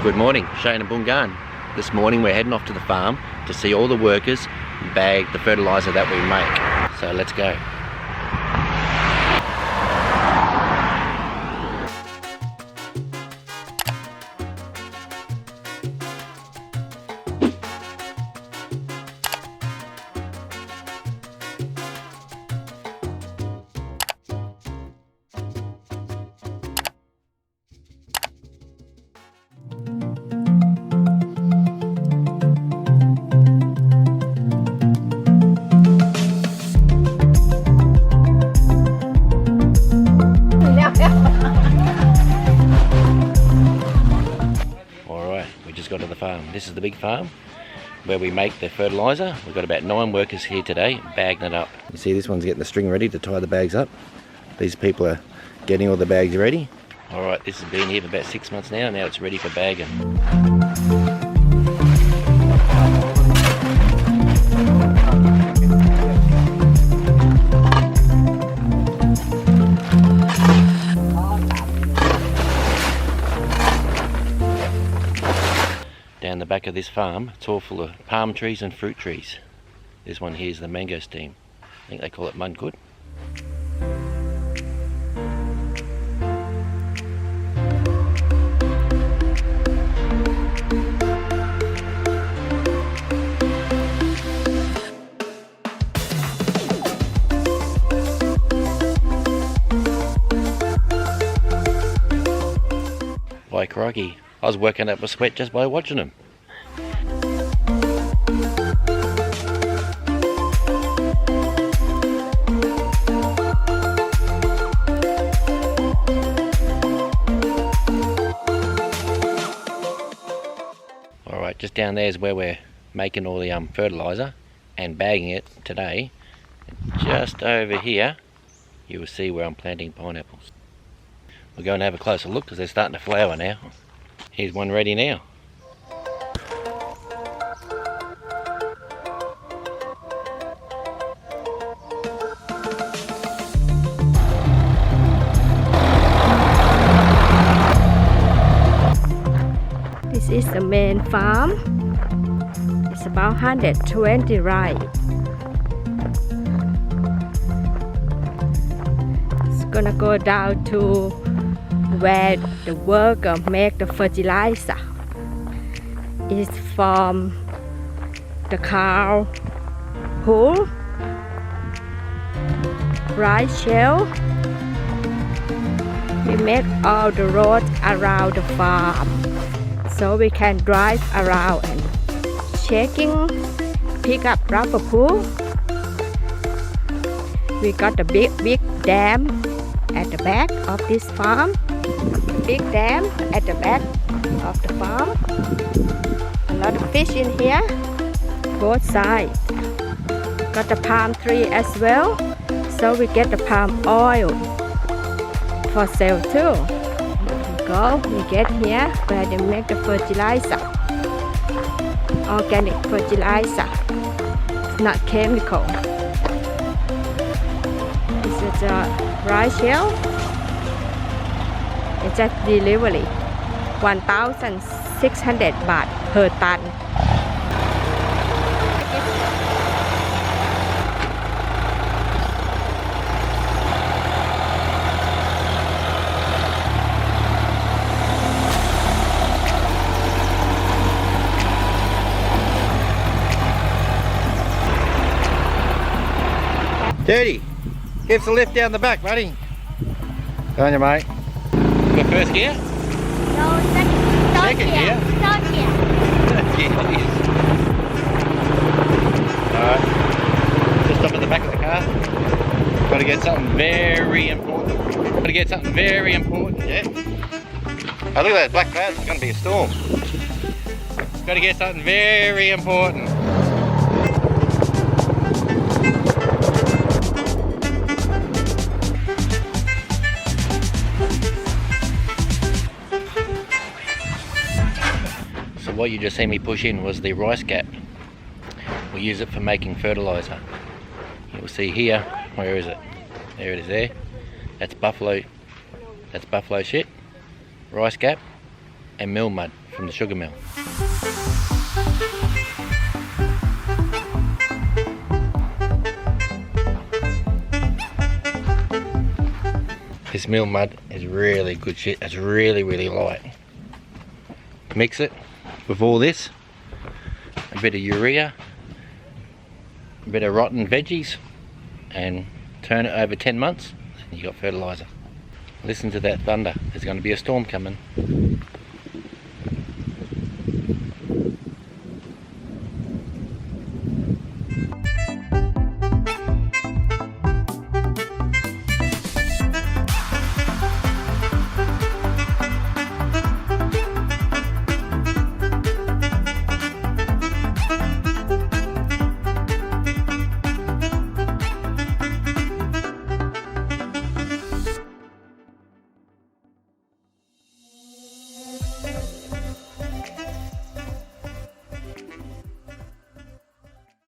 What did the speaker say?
Good morning, Shane and Bungan. This morning we're heading off to the farm to see all the workers bag the fertilizer that we make. So let's go. Got to the farm. This is the big farm where we make the fertilizer. We've got about 9 workers here today bagging it up. You see this one's getting the string ready to tie the bags up. These people are getting all the bags ready. Alright, this has been here for about 6 months now. Now it's ready for bagging. Down the back of this farm, it's all full of palm trees and fruit trees. This one here is the mangosteen. I think they call it mudgood. By crikey, I was working up a sweat just by watching them. Alright, just down there is where we're making all the fertilizer and bagging it today. Just over here you will see where I'm planting pineapples. We're going to have a closer look because they're starting to flower now. Here's one ready now. This is the main farm. It's about 120 rice. It's gonna go down to where the worker make the fertilizer. It's from the cow pool, rice shell. We make all the roads around the farm so we can drive around and checking, pick up rubber pool. We got the big dam at the back of this farm. Big dam at the back of the farm. A lot of fish in here, both sides. Got the palm tree as well, so we get the palm oil for sale too. We get here where they make the fertilizer, organic fertilizer, not chemical. This is a rice shell. It's just delivery 1,600 baht per ton. Dirty, give us a lift down the back, buddy. Go on, you mate. You got first gear? No, second gear. Third gear. Alright, just stop at the back of the car. Got to get something very important. Got to get something very important, yeah? Oh, look at those black clouds, it's going to be a storm. Got to get something very important. What you just seen me push in was the rice gap. We use it for making fertilizer. You'll see here, where is it? There it is there. That's buffalo shit, rice gap and mill mud from the sugar mill. This mill mud is really good shit. It's really, really light. Mix it with all this, a bit of urea, a bit of rotten veggies, and turn it over 10 months, and you got fertilizer. Listen to that thunder. There's going to be a storm coming.